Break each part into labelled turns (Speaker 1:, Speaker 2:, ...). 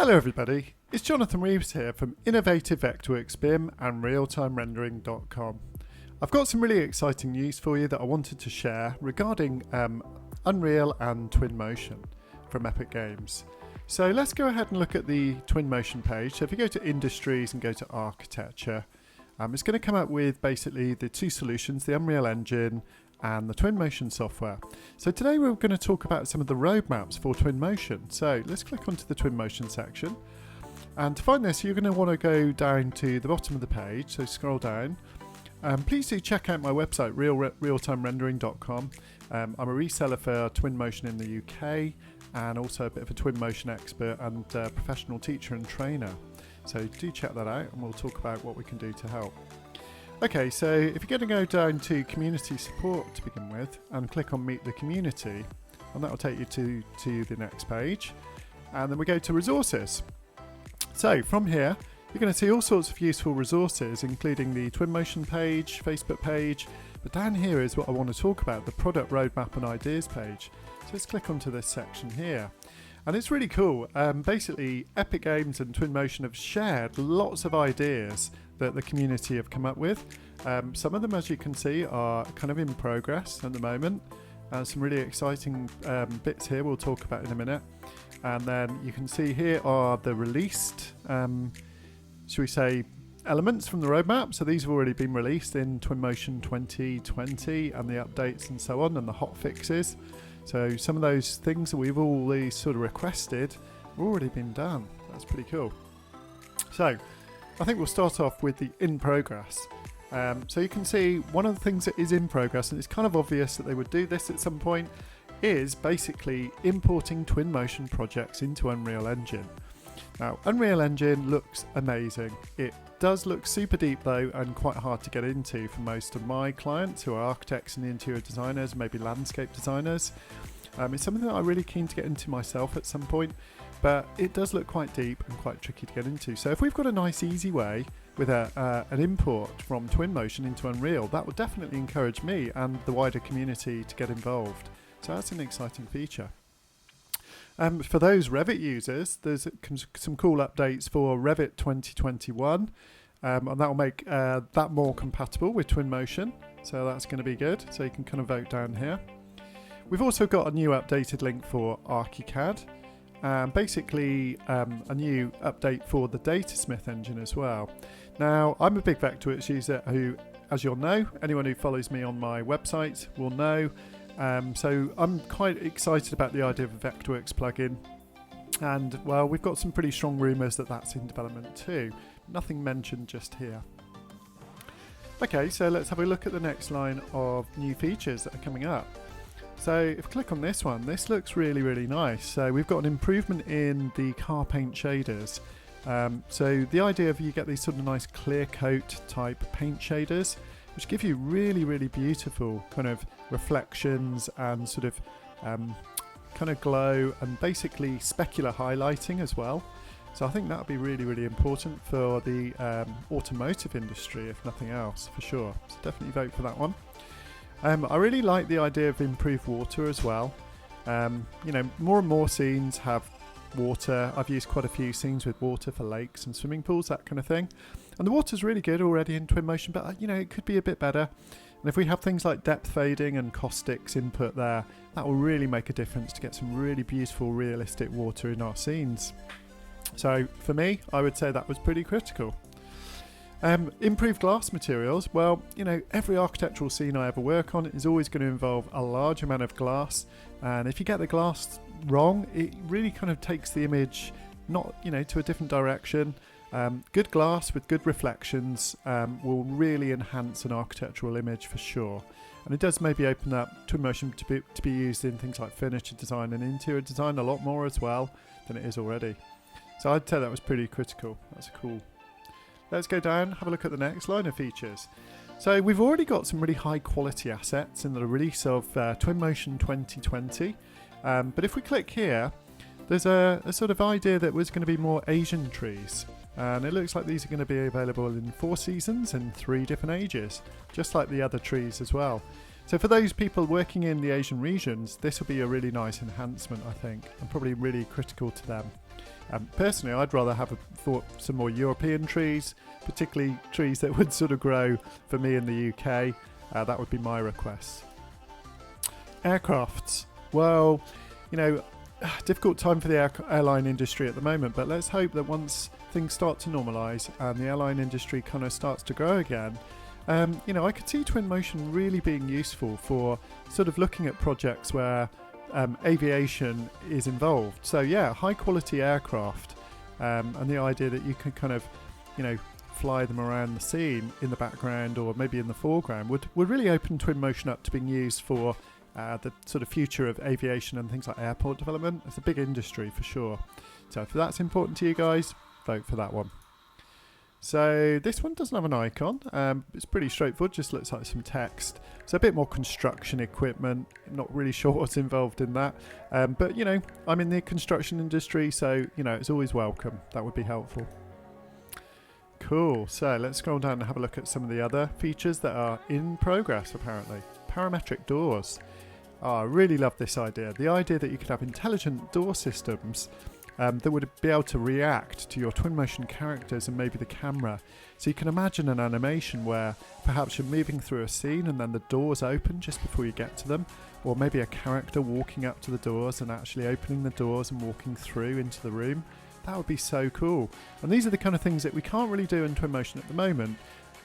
Speaker 1: Hello everybody, it's Jonathan Reeves here from Innovative Vectorworks BIM and realtimerendering.com. I've got some really exciting news for you that I wanted to share regarding Unreal and Twinmotion from Epic Games. So let's go ahead and look at the Twinmotion page. So if you go to Industries and go to Architecture, it's going to come up with basically the two solutions, the Unreal Engine and the Twinmotion software. So today we're going to talk about some of the roadmaps for Twinmotion. So let's click onto the Twinmotion section. And to find this, you're going to want to go down to the bottom of the page. So scroll down. Please do check out my website, realtimerendering.com. I'm a reseller for Twinmotion in the UK and also a bit of a Twinmotion expert and professional teacher and trainer. So do check that out and we'll talk about what we can do to help. Okay, so if you're going to go down to community support to begin with and click on meet the community, and that will take you to the next page, and then we go to resources. So from here you're going to see all sorts of useful resources, including the Twinmotion page, Facebook page, but down here is what I want to talk about, the product roadmap and ideas page. So let's click onto this section here. And it's really cool. Basically, Epic Games and Twinmotion have shared lots of ideas that the community have come up with. Some of them, as you can see, are kind of in progress at the moment. Some really exciting bits here we'll talk about in a minute. And then you can see here are the released, should we say, elements from the roadmap. So these have already been released in Twinmotion 2020 and the updates and so on and the hot fixes. So some of those things that we've always sort of requested have already been done. That's pretty cool. So I think we'll start off with the in progress. So you can see one of the things that is in progress, and it's kind of obvious that they would do this at some point, is basically importing Twinmotion projects into Unreal Engine. Now, Unreal Engine looks amazing. It does look super deep though and quite hard to get into for most of my clients who are architects and interior designers, maybe landscape designers. It's something that I'm really keen to get into myself at some point, but it does look quite deep and quite tricky to get into. So if we've got a nice easy way with an import from Twinmotion into Unreal, that would definitely encourage me and the wider community to get involved. So that's an exciting feature. For those Revit users, there's some cool updates for Revit 2021, and that will make that more compatible with Twinmotion. So that's going to be good. So you can kind of vote down here. We've also got a new updated link for ArchiCAD, and basically a new update for the Datasmith engine as well. Now, I'm a big Vectorworks user who, as you'll know, anyone who follows me on my website will know. So I'm quite excited about the idea of a Vectorworks plugin, and well, we've got some pretty strong rumours that that's in development too. Nothing mentioned just here. Okay, so let's have a look at the next line of new features that are coming up. So if I click on this one, this looks really, really nice. So we've got an improvement in the car paint shaders. So the idea of you get these sort of nice clear coat type paint shaders, which give you really, really beautiful kind of reflections and sort of kind of glow and basically specular highlighting as well. So I think that would be really, really important for the automotive industry, if nothing else, for sure. So definitely vote for that one. I really like the idea of improved water as well. You know, more and more scenes have water. I've used quite a few scenes with water for lakes and swimming pools, that kind of thing. And the water's really good already in Twinmotion, but you know, it could be a bit better. And if we have things like depth fading and caustics input there, that will really make a difference to get some really beautiful, realistic water in our scenes. So for me, I would say that was pretty critical. Improved glass materials. Well, you know, every architectural scene I ever work on is always going to involve a large amount of glass. And if you get the glass wrong, it really kind of takes the image not, you know, to a different direction. Good glass with good reflections will really enhance an architectural image for sure. And it does maybe open up Twinmotion to be used in things like furniture design and interior design a lot more as well than it is already. So I'd say that was pretty critical. That's cool. Let's go down, have a look at the next line of features. So we've already got some really high quality assets in the release of Twinmotion 2020. But if we click here, there's a sort of idea that was going to be more Asian trees. And it looks like these are going to be available in 4 seasons and 3 different ages, just like the other trees as well. So for those people working in the Asian regions, this will be a really nice enhancement, I think, and probably really critical to them. Personally, I'd rather have some more European trees, particularly trees that would sort of grow for me in the UK. That would be my request. Aircrafts. Well, difficult time for the airline industry at the moment, but let's hope that once things start to normalise and the airline industry kind of starts to grow again, I could see Twinmotion really being useful for sort of looking at projects where aviation is involved. So yeah, high quality aircraft, and the idea that you can kind of, fly them around the scene in the background or maybe in the foreground would really open Twinmotion up to being used for the sort of future of aviation and things like airport development. It's a big industry for sure. So if that's important to you guys, vote for that one. So this one doesn't have an icon. It's pretty straightforward, just looks like some text. So a bit more construction equipment, not really sure what's involved in that. But I'm in the construction industry, so it's always welcome. That would be helpful. Cool, so let's scroll down and have a look at some of the other features that are in progress apparently. Parametric doors. Oh, I really love this idea. The idea that you could have intelligent door systems that would be able to react to your Twinmotion characters and maybe the camera. So you can imagine an animation where perhaps you're moving through a scene and then the doors open just before you get to them, or maybe a character walking up to the doors and actually opening the doors and walking through into the room. That would be so cool. And these are the kind of things that we can't really do in Twinmotion at the moment,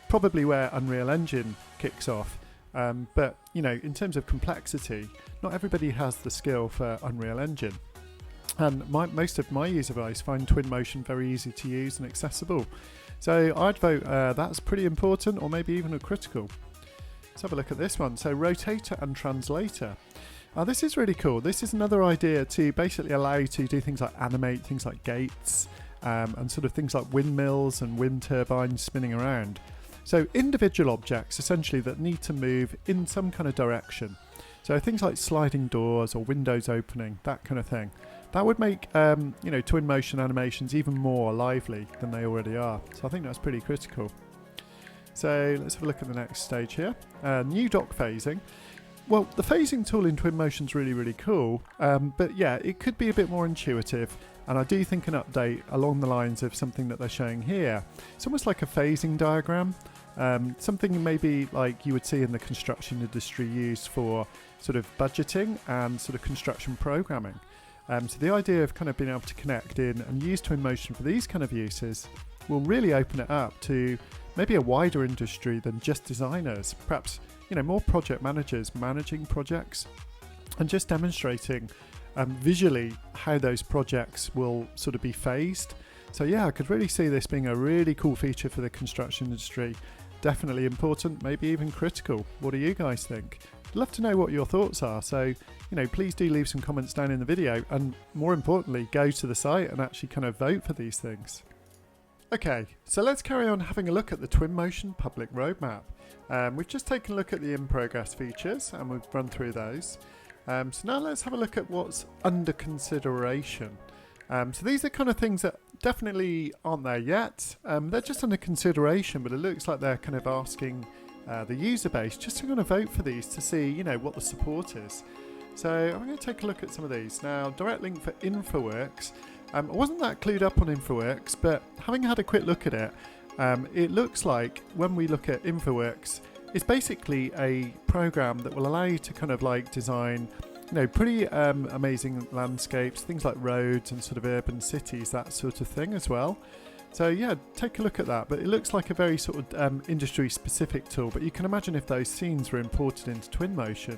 Speaker 1: probably where Unreal Engine kicks off. But in terms of complexity, not everybody has the skill for Unreal Engine. And most of my user base find Twinmotion very easy to use and accessible. So I'd vote that's pretty important, or maybe even a critical. Let's have a look at this one. So rotator and translator. This is really cool. This is another idea to basically allow you to do things like animate things like gates and sort of things like windmills and wind turbines spinning around. So individual objects essentially that need to move in some kind of direction. So things like sliding doors or windows opening, that kind of thing. That would make Twinmotion animations even more lively than they already are. So I think that's pretty critical. So let's have a look at the next stage here. New dock phasing. Well, the phasing tool in Twinmotion is really, really cool, but yeah, it could be a bit more intuitive, and I do think an update along the lines of something that they're showing here. It's almost like a phasing diagram, something maybe like you would see in the construction industry used for sort of budgeting and sort of construction programming. So the idea of kind of being able to connect in and use Twinmotion for these kind of uses will really open it up to maybe a wider industry than just designers, perhaps more project managers managing projects and just demonstrating visually how those projects will sort of be phased. So yeah, I could really see this being a really cool feature for the construction industry. Definitely important, maybe even critical. What do you guys think? I'd love to know what your thoughts are. So, please do leave some comments down in the video, and more importantly, go to the site and actually kind of vote for these things. Okay, so let's carry on having a look at the Twinmotion public roadmap. We've just taken a look at the in-progress features and we've run through those. So now let's have a look at what's under consideration. So these are kind of things that definitely aren't there yet. They're just under consideration, but it looks like they're kind of asking the user base just to kind of vote for these to see, what the support is. So I'm going to take a look at some of these. Now, direct link for Infoworks. I wasn't that clued up on Infoworks, but having had a quick look at it, it looks like when we look at Infoworks, it's basically a program that will allow you to kind of like design, pretty amazing landscapes, things like roads and sort of urban cities, that sort of thing as well. So yeah, take a look at that. But it looks like a very sort of industry-specific tool. But you can imagine if those scenes were imported into Twinmotion,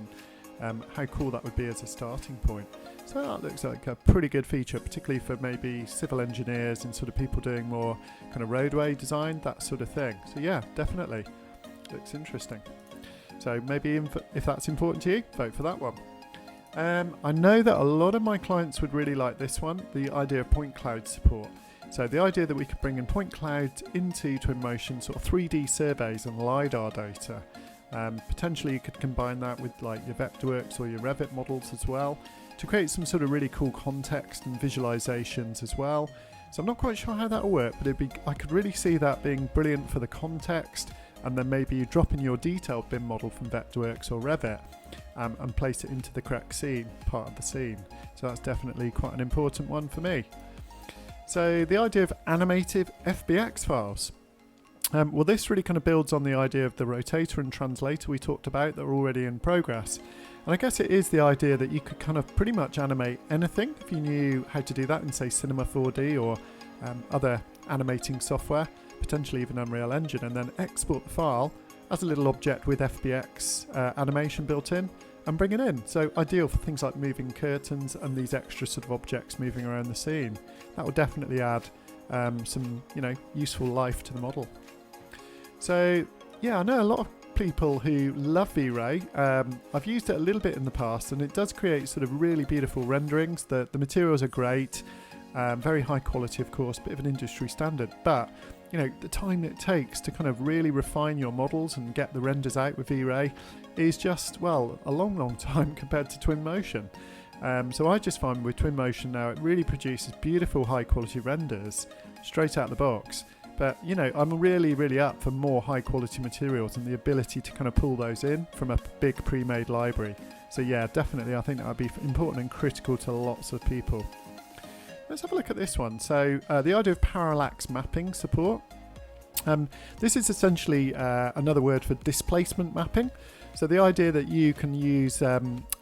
Speaker 1: how cool that would be as a starting point. So that looks like a pretty good feature, particularly for maybe civil engineers and sort of people doing more kind of roadway design, that sort of thing. So yeah, definitely. Looks interesting. So maybe if that's important to you, vote for that one. I know that a lot of my clients would really like this one, the idea of point cloud support. So the idea that we could bring in point clouds into Twinmotion, sort of 3D surveys and LiDAR data. Potentially you could combine that with like your Vectorworks or your Revit models as well to create some sort of really cool context and visualizations as well. So I'm not quite sure how that will work, but I could really see that being brilliant for the context, and then maybe you drop in your detailed BIM model from Vectorworks or Revit and place it into the correct scene, part of the scene. So that's definitely quite an important one for me. So the idea of animative FBX files. Well, this really kind of builds on the idea of the rotator and translator we talked about that are already in progress. And I guess it is the idea that you could kind of pretty much animate anything if you knew how to do that in, say, Cinema 4D or other animating software, potentially even Unreal Engine, and then export the file as a little object with FBX animation built in and bring it in. So ideal for things like moving curtains and these extra sort of objects moving around the scene. That will definitely add some, useful life to the model. So yeah, I know a lot of people who love V-Ray. I've used it a little bit in the past, and it does create sort of really beautiful renderings. The materials are great, very high quality, of course, bit of an industry standard, but the time it takes to kind of really refine your models and get the renders out with V-Ray is just, well, a long time compared to Twinmotion. So I just find with Twinmotion now it really produces beautiful high quality renders straight out the box. But I'm really up for more high quality materials and the ability to kind of pull those in from a big pre-made library. So yeah, definitely I think that would be important and critical to lots of people. Let's have a look at this one. So the idea of parallax mapping support. This is essentially another word for displacement mapping. So the idea that you can use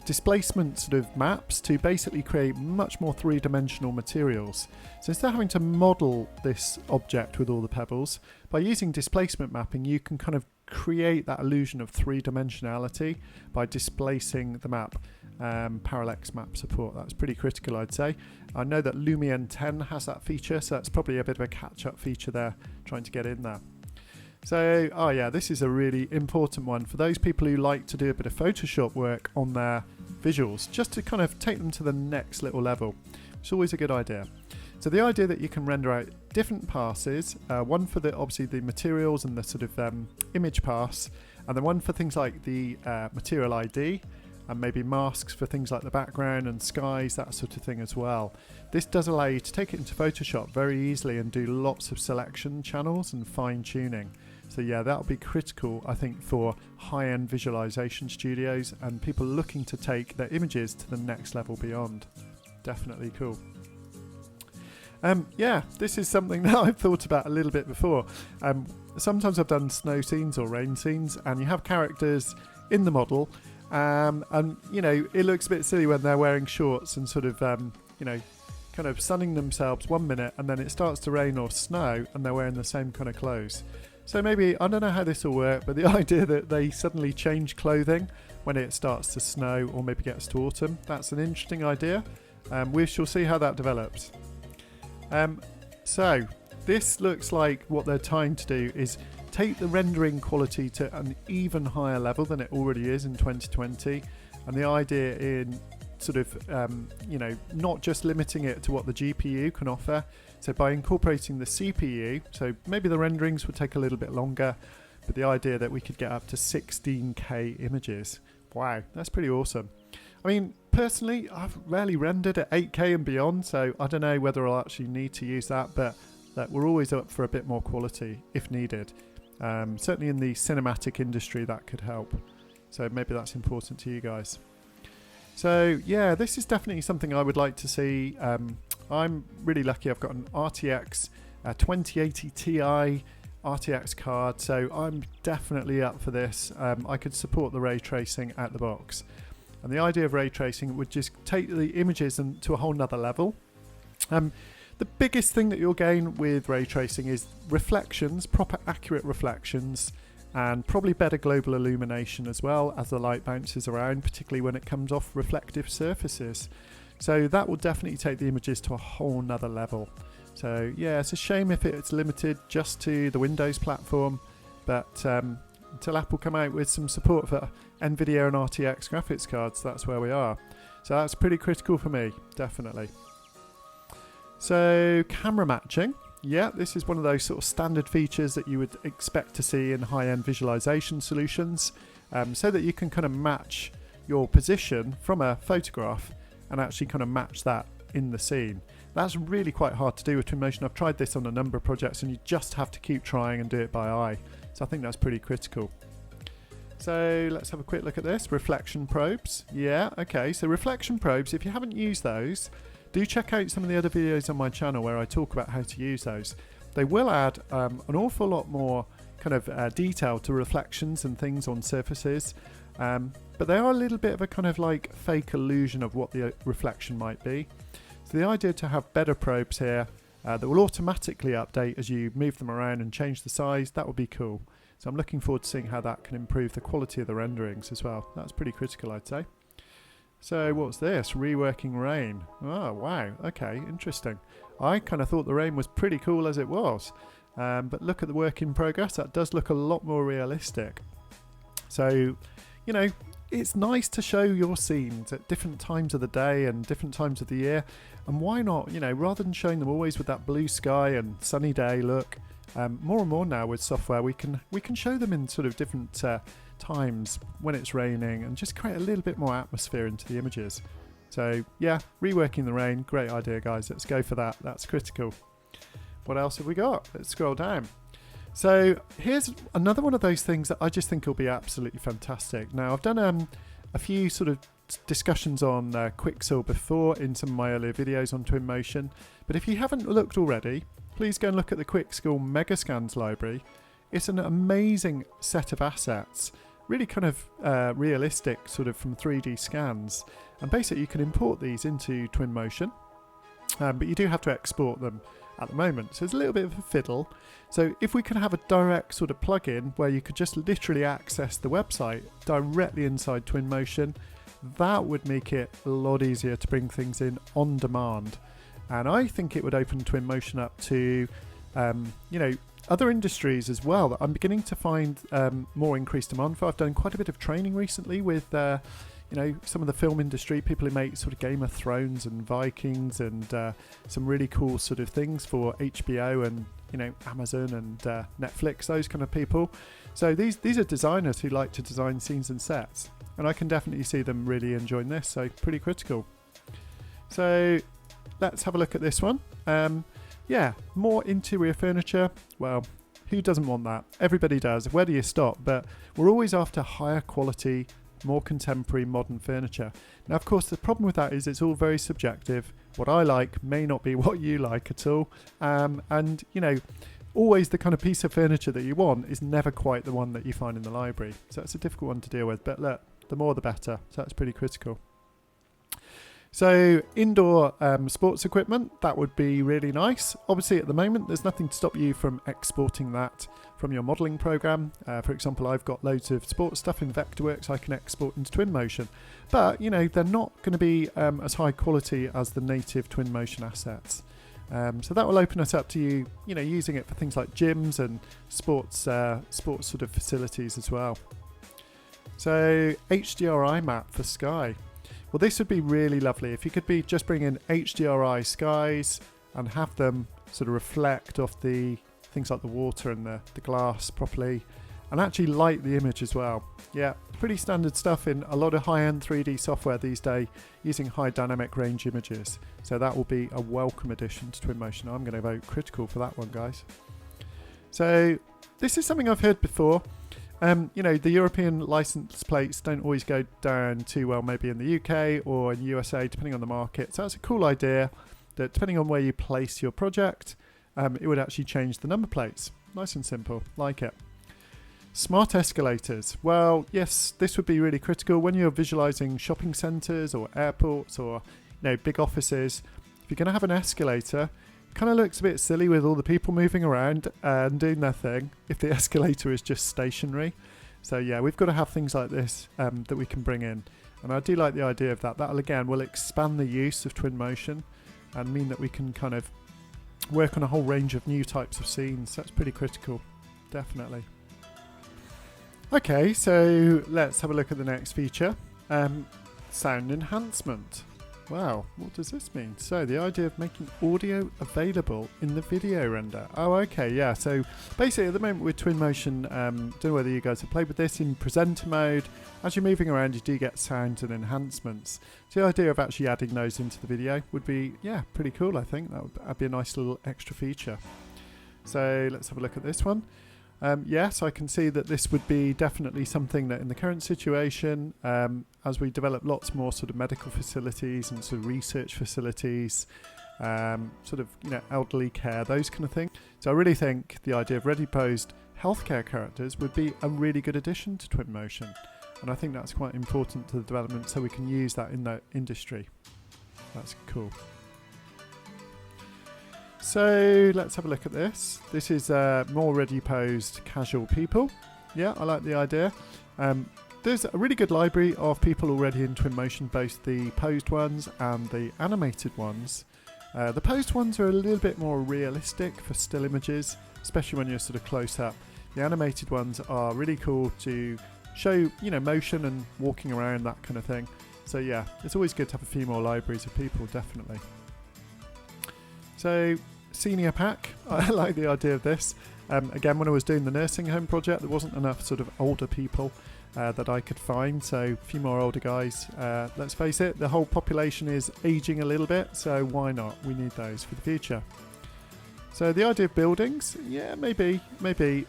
Speaker 1: displacement sort of maps to basically create much more three-dimensional materials. So instead of having to model this object with all the pebbles, by using displacement mapping you can kind of create that illusion of three-dimensionality by displacing the map. Parallax map support, that's pretty critical, I'd say. I know that Lumion 10 has that feature, so that's probably a bit of a catch-up feature there, trying to get in there. So, oh yeah, this is a really important one for those people who like to do a bit of Photoshop work on their visuals, just to kind of take them to the next little level. It's always a good idea. So the idea that you can render out different passes, one for obviously the materials and the sort of image pass, and then one for things like the material ID, and maybe masks for things like the background and skies, that sort of thing as well. This does allow you to take it into Photoshop very easily and do lots of selection channels and fine tuning. So yeah, that'll be critical, I think, for high-end visualization studios and people looking to take their images to the next level beyond. Definitely cool. Yeah, this is something that I've thought about a little bit before. Sometimes I've done snow scenes or rain scenes, and you have characters in the model, and it looks a bit silly when they're wearing shorts and sort of kind of sunning themselves 1 minute, and then it starts to rain or snow and they're wearing the same kind of clothes. So maybe, I don't know how this will work, but the idea that they suddenly change clothing when it starts to snow or maybe gets to autumn, that's an interesting idea. We shall see how that develops. So this looks like what they're trying to do is take the rendering quality to an even higher level than it already is in 2020, and the idea in sort of not just limiting it to what the GPU can offer. So by incorporating the CPU, so maybe the renderings would take a little bit longer, but the idea that we could get up to 16K images. Wow, that's pretty awesome. I mean, personally, I've rarely rendered at 8K and beyond, so I don't know whether I'll actually need to use that, but we're always up for a bit more quality if needed. Certainly in the cinematic industry that could help. So maybe that's important to you guys. So yeah, this is definitely something I would like to see. I'm really lucky. I've got an RTX 2080 Ti RTX card, so I'm definitely up for this. I could support the ray tracing at the box. And the idea of ray tracing would just take the images to a whole nother level. The biggest thing that you'll gain with ray tracing is reflections, proper accurate reflections, and probably better global illumination as well as the light bounces around, particularly when it comes off reflective surfaces. So that will definitely take the images to a whole nother level. So yeah, it's a shame if it's limited just to the Windows platform, but until Apple come out with some support for NVIDIA and RTX graphics cards, that's where we are. So that's pretty critical for me, definitely. So camera matching. Yeah, this is one of those sort of standard features that you would expect to see in high-end visualization solutions, so that you can kind of match your position from a photograph and actually kind of match that in the scene. That's really quite hard to do with Twinmotion. I've tried this on a number of projects and you just have to keep trying and do it by eye. So I think that's pretty critical. So let's have a quick look at this. Reflection probes. Yeah, okay. So reflection probes, if you haven't used those, do check out some of the other videos on my channel where I talk about how to use those. They will add an awful lot more kind of detail to reflections and things on surfaces, but they are a little bit of a kind of like fake illusion of what the reflection might be. So the idea to have better probes here that will automatically update as you move them around and change the size, that would be cool. So I'm looking forward to seeing how that can improve the quality of the renderings as well. That's pretty critical, I'd say. So what's this? Reworking rain. Oh, wow. Okay, interesting. I kind of thought the rain was pretty cool as it was. But look at the work in progress. That does look a lot more realistic. So, you know, it's nice to show your scenes at different times of the day and different times of the year. And why not, you know, rather than showing them always with that blue sky and sunny day look, more and more now with software, we can show them in sort of different times when it's raining and just create a little bit more atmosphere into the images. So yeah, reworking the rain, great idea guys, let's go for that, that's critical. What else have we got? Let's scroll down. So here's another one of those things that I just think will be absolutely fantastic. Now I've done a few sort of discussions on Quixel before in some of my earlier videos on Twinmotion, but if you haven't looked already, please go and look at the Quixel Megascans library. It's an amazing set of assets, really kind of realistic sort of from 3D scans, and basically you can import these into Twinmotion, but you do have to export them at the moment, so it's a little bit of a fiddle. So if we can have a direct sort of plugin where you could just literally access the website directly inside Twinmotion, that would make it a lot easier to bring things in on demand. And I think it would open Twinmotion up to, you know, other industries as well that I'm beginning to find more increased demand for. I've done quite a bit of training recently with, you know, some of the film industry, people who make sort of Game of Thrones and Vikings and some really cool sort of things for HBO and, you know, Amazon and Netflix, those kind of people. So these are designers who like to design scenes and sets, and I can definitely see them really enjoying this, so pretty critical. So let's have a look at this one. Yeah, more interior furniture. Well, who doesn't want that? Everybody does. Where do you stop? But we're always after higher quality, more contemporary, modern furniture. Now, of course, the problem with that is it's all very subjective. What I like may not be what you like at all. And, you know, always the kind of piece of furniture that you want is never quite the one that you find in the library. So it's a difficult one to deal with. But look, the more the better. So that's pretty critical. So indoor sports equipment, that would be really nice. Obviously at the moment there's nothing to stop you from exporting that from your modelling program. For example, I've got loads of sports stuff in Vectorworks I can export into Twinmotion, but you know, they're not going to be as high quality as the native Twinmotion assets. So that will open us up to you know, using it for things like gyms and sports sort of facilities as well. So HDRI map for Sky. Well, this would be really lovely if you could just bring in HDRI Skies and have them sort of reflect off the things like the water and the glass properly, and actually light the image as well. Yeah, pretty standard stuff in a lot of high-end 3D software these days using high dynamic range images. So that will be a welcome addition to Twinmotion. I'm going to vote critical for that one, guys. So this is something I've heard before. You know, the European license plates don't always go down too well, maybe in the UK or in the USA, depending on the market. So that's a cool idea that depending on where you place your project, it would actually change the number plates. Nice and simple, like it. Smart escalators. Well, yes, this would be really critical when you're visualizing shopping centers or airports or, you know, big offices. If you're going to have an escalator, kind of looks a bit silly with all the people moving around and doing their thing if the escalator is just stationary. So yeah, we've got to have things like this that we can bring in, and I do like the idea of that. That'll again will expand the use of Twinmotion and mean that we can kind of work on a whole range of new types of scenes. That's pretty critical, definitely. Okay, so let's have a look at the next feature. Sound enhancement. Wow, what does this mean? So the idea of making audio available in the video render. Oh, okay, yeah. So basically at the moment with Twinmotion, don't know whether you guys have played with this in presenter mode. As you're moving around, you do get sounds and enhancements. So the idea of actually adding those into the video would be, yeah, pretty cool, I think. That'd be a nice little extra feature. So let's have a look at this one. Yes, I can see that this would be definitely something that in the current situation, as we develop lots more sort of medical facilities and sort of research facilities, sort of, elderly care, those kind of things. So I really think the idea of ready-posed healthcare characters would be a really good addition to Twinmotion. And I think that's quite important to the development, so we can use that in the industry. That's cool. So let's have a look at this. This is more ready-posed casual people. Yeah, I like the idea. There's a really good library of people already in Twinmotion, both the posed ones and the animated ones. The posed ones are a little bit more realistic for still images, especially when you're sort of close up. The animated ones are really cool to show, motion and walking around, that kind of thing. So yeah, it's always good to have a few more libraries of people, definitely. So senior pack, I like the idea of this. Again, when I was doing the nursing home project, there wasn't enough sort of older people that I could find, so a few more older guys. Let's face it, the whole population is aging a little bit, so why not? We need those for the future. So the idea of buildings, yeah, maybe.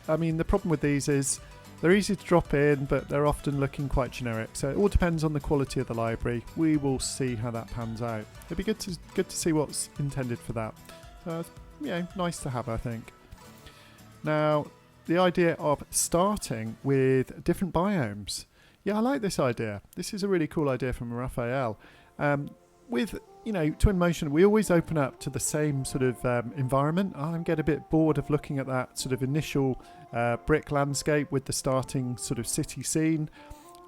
Speaker 1: I mean, the problem with these is they're easy to drop in, but they're often looking quite generic. So it all depends on the quality of the library. We will see how that pans out. It'd be good to see what's intended for that. So, nice to have, I think. Now, the idea of starting with different biomes. Yeah, I like this idea. This is a really cool idea from Raphael. With Twinmotion, we always open up to the same sort of environment. I get a bit bored of looking at that sort of initial brick landscape with the starting sort of city scene.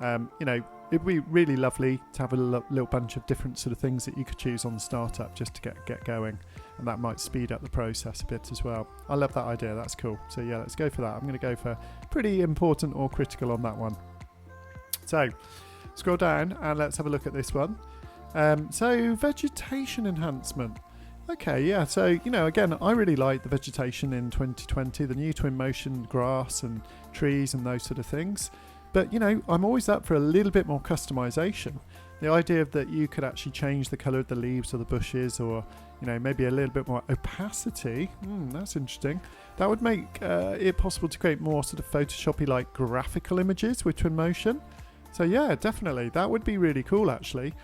Speaker 1: It'd be really lovely to have a little bunch of different sort of things that you could choose on startup just to get going, and that might speed up the process a bit as well. I love that idea. That's cool. So yeah, let's go for that. I'm going to go for pretty important or critical on that one. So scroll down and let's have a look at this one. So vegetation enhancement. Okay, yeah, so again, I really like the vegetation in 2020, the new Twinmotion grass and trees and those sort of things. But I'm always up for a little bit more customization. The idea of that you could actually change the color of the leaves or the bushes, or maybe a little bit more opacity. That's interesting. That would make it possible to create more sort of Photoshop-y like graphical images with Twinmotion. So yeah, definitely, that would be really cool actually.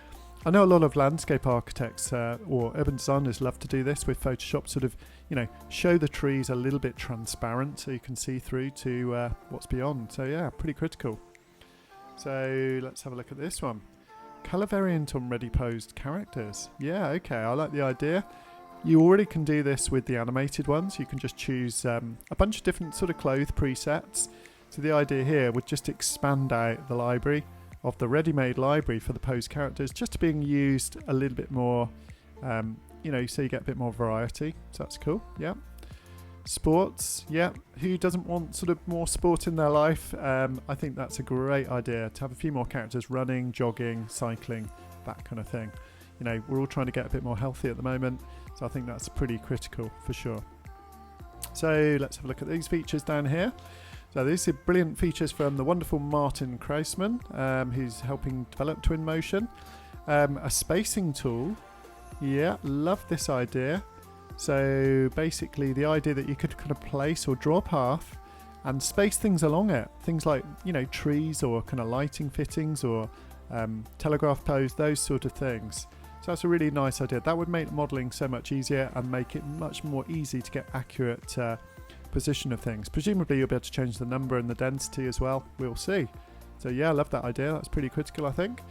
Speaker 1: I know a lot of landscape architects or urban designers love to do this with Photoshop, sort of, show the trees a little bit transparent so you can see through to what's beyond. So yeah, pretty critical. So let's have a look at this one. Color variant on ready posed characters. Yeah, okay, I like the idea. You already can do this with the animated ones. You can just choose a bunch of different sort of clothes presets. So the idea here would just expand out the library of the ready-made library for the posed characters, just being used a little bit more, so you get a bit more variety. So that's cool. Yeah. Sports. Yeah. Who doesn't want sort of more sport in their life? I think that's a great idea to have a few more characters running, jogging, cycling, that kind of thing. We're all trying to get a bit more healthy at the moment, so I think that's pretty critical for sure. So let's have a look at these features down here. So these are brilliant features from the wonderful Martin Krausman, who's helping develop Twinmotion. A spacing tool. Yeah, love this idea. So basically the idea that you could kind of place or draw a path and space things along it. Things like, trees or kind of lighting fittings or telegraph poles, those sort of things. So that's a really nice idea. That would make modelling so much easier and make it much more easy to get accurate position of things. Presumably you'll be able to change the number and the density as well. We'll see. So yeah, I love that idea. That's pretty critical, I think.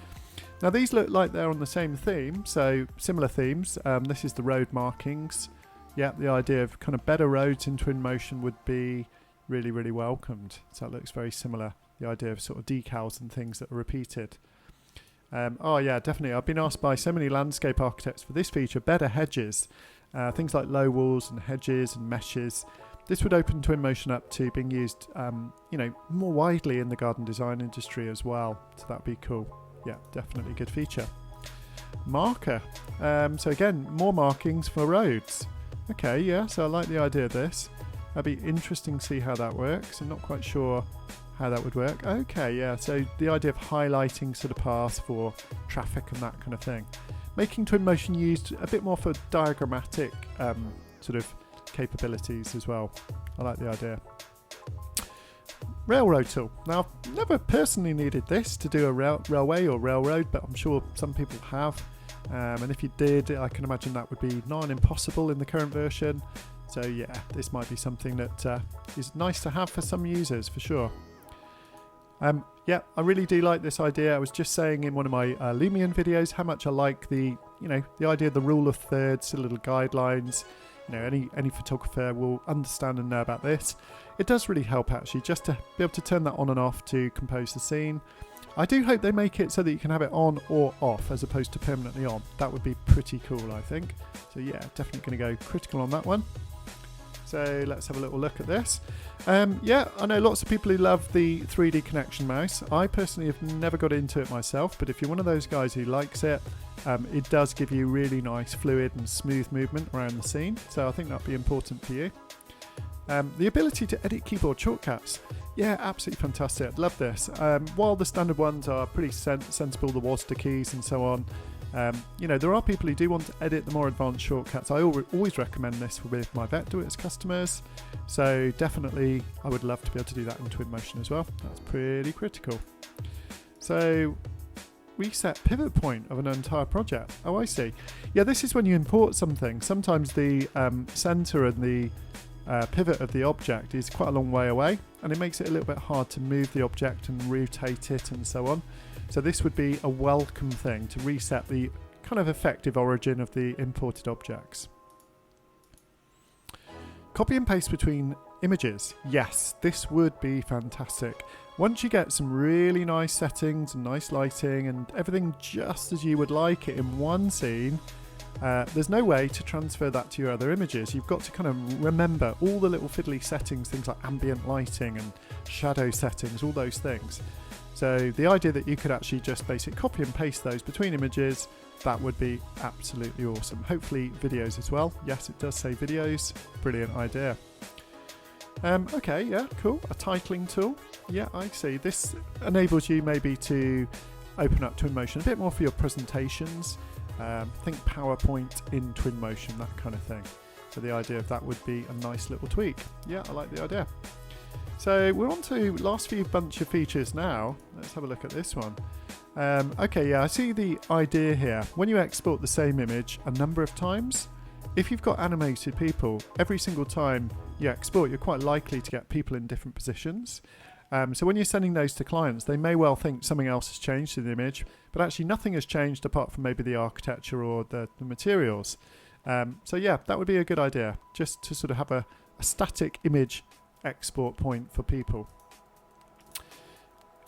Speaker 1: Now these look like they're on the same theme, so similar themes. This is the road markings. Yeah, the idea of kind of better roads in Twinmotion would be really, really welcomed. So it looks very similar. The idea of sort of decals and things that are repeated. Oh yeah, definitely. I've been asked by so many landscape architects for this feature, better hedges. Things like low walls and hedges and meshes. This would open Twinmotion up to being used, more widely in the garden design industry as well. So that'd be cool. Yeah, definitely a good feature. Marker. So again, more markings for roads. Okay, yeah, so I like the idea of this. That'd be interesting to see how that works. I'm not quite sure how that would work. Okay, yeah, so the idea of highlighting sort of paths for traffic and that kind of thing. Making Twinmotion used a bit more for diagrammatic sort of capabilities as well. I like the idea. railroad tool. Now, I've never personally needed this to do a railway or railroad, but I'm sure some people have. And if you did, I can imagine that would be nigh on impossible in the current version. So yeah, this might be something that is nice to have for some users for sure. Yeah, I really do like this idea. I was just saying in one of my Lumion videos how much I like the idea of the rule of thirds, the little guidelines. Any photographer will understand and know about this. It does really help actually, just to be able to turn that on and off to compose the scene. I do hope they make it so that you can have it on or off as opposed to permanently on. That would be pretty cool, I think. So yeah, definitely going to go critical on that one. So let's have a little look at this. Yeah, I know lots of people who love the 3D connection mouse. I personally have never got into it myself, but if you're one of those guys who likes it, it does give you really nice fluid and smooth movement around the scene. So I think that'd be important for you. The ability to edit keyboard shortcuts. Yeah, absolutely fantastic. I'd love this. While the standard ones are pretty sensible, the WASD keys and so on, there are people who do want to edit the more advanced shortcuts. I always recommend this with my Vectorworks customers. So definitely, I would love to be able to do that in Twinmotion as well. That's pretty critical. So reset pivot point of an entire project. Oh, I see. Yeah, this is when you import something. Sometimes the center and the pivot of the object is quite a long way away, and it makes it a little bit hard to move the object and rotate it and so on. So this would be a welcome thing to reset the kind of effective origin of the imported objects. Copy and paste between images. Yes, this would be fantastic. Once you get some really nice settings and nice lighting and everything just as you would like it in one scene, there's no way to transfer that to your other images. You've got to kind of remember all the little fiddly settings, things like ambient lighting and shadow settings, all those things. So the idea that you could actually just basically copy and paste those between images, that would be absolutely awesome. Hopefully videos as well. Yes, it does say videos. Brilliant idea. Okay, yeah, cool. A titling tool. Yeah, I see. This enables you maybe to open up Twinmotion a bit more for your presentations. Think PowerPoint in Twinmotion, that kind of thing. So the idea of that would be a nice little tweak. Yeah, I like the idea. So we're on to last few bunch of features now. Let's have a look at this one. Okay, yeah, I see the idea here. When you export the same image a number of times, if you've got animated people, every single time you export, you're quite likely to get people in different positions. So when you're sending those to clients, they may well think something else has changed in the image, but actually nothing has changed apart from maybe the architecture or the materials. So yeah, that would be a good idea, just to sort of have a static image export point for people.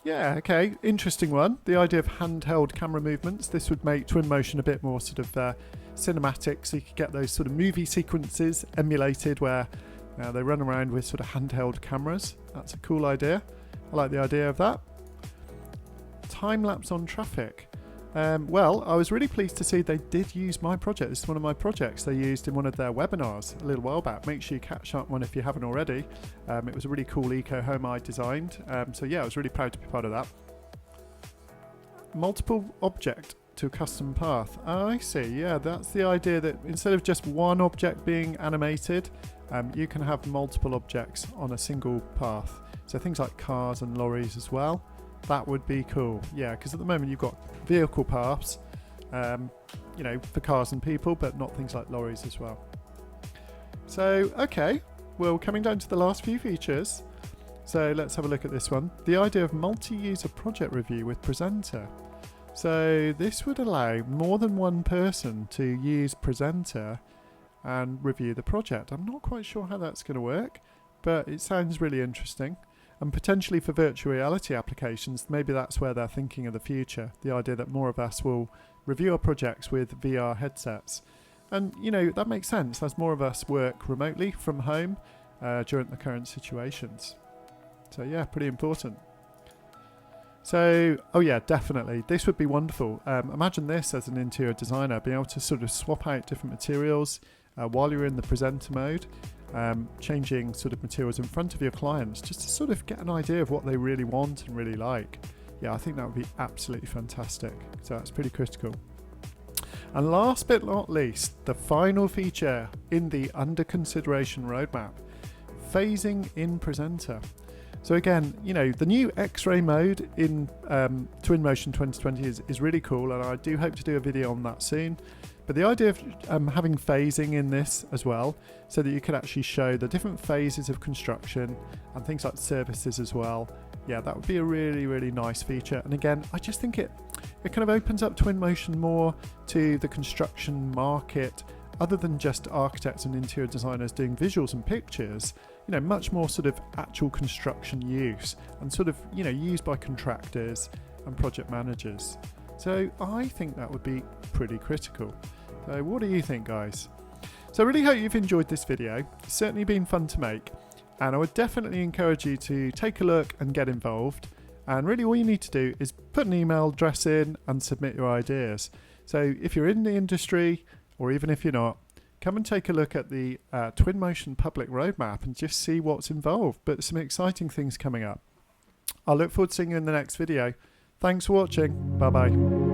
Speaker 1: Yeah, okay, interesting one. The idea of handheld camera movements. This would make Twinmotion a bit more sort of cinematic, so you could get those sort of movie sequences emulated where they run around with sort of handheld cameras. That's a cool idea. I like the idea of that. Time-lapse on traffic. Well, I was really pleased to see they did use my project. This is one of my projects they used in one of their webinars a little while back. Make sure you catch up one if you haven't already. It was a really cool eco home I designed. So yeah, I was really proud to be part of that. Multiple object to a custom path. Oh, I see. Yeah, that's the idea that instead of just one object being animated, you can have multiple objects on a single path. So things like cars and lorries as well. That would be cool. Yeah, because at the moment you've got vehicle paths, for cars and people, but not things like lorries as well. So, okay, well, coming down to the last few features. So let's have a look at this one. The idea of multi-user project review with Presenter. So this would allow more than one person to use Presenter and review the project. I'm not quite sure how that's going to work, but it sounds really interesting. And potentially for virtual reality applications, maybe that's where they're thinking of the future. The idea that more of us will review our projects with VR headsets. And, that makes sense as more of us work remotely from home during the current situations. So yeah, pretty important. So, oh yeah, definitely. This would be wonderful. Imagine this as an interior designer, being able to sort of swap out different materials while you're in the presenter mode. Changing sort of materials in front of your clients just to sort of get an idea of what they really want and really like. Yeah, I think that would be absolutely fantastic. So that's pretty critical. And last but not least, the final feature in the under consideration roadmap, phasing in Presenter. So again, you know, the new X-ray mode in Twinmotion 2020 is really cool, and I do hope to do a video on that soon. But the idea of having phasing in this as well, so that you can actually show the different phases of construction and things like services as well. Yeah, that would be a really, really nice feature. And again, I just think it kind of opens up Twinmotion more to the construction market, other than just architects and interior designers doing visuals and pictures. You know, much more sort of actual construction use and sort of, you know, used by contractors and project managers. So I think that would be pretty critical. So what do you think, guys? So I really hope you've enjoyed this video. It's certainly been fun to make, and I would definitely encourage you to take a look and get involved. And really all you need to do is put an email address in and submit your ideas. So if you're in the industry, or even if you're not, come and take a look at the Twinmotion public roadmap and just see what's involved. But some exciting things coming up. I look forward to seeing you in the next video. Thanks for watching. Bye bye.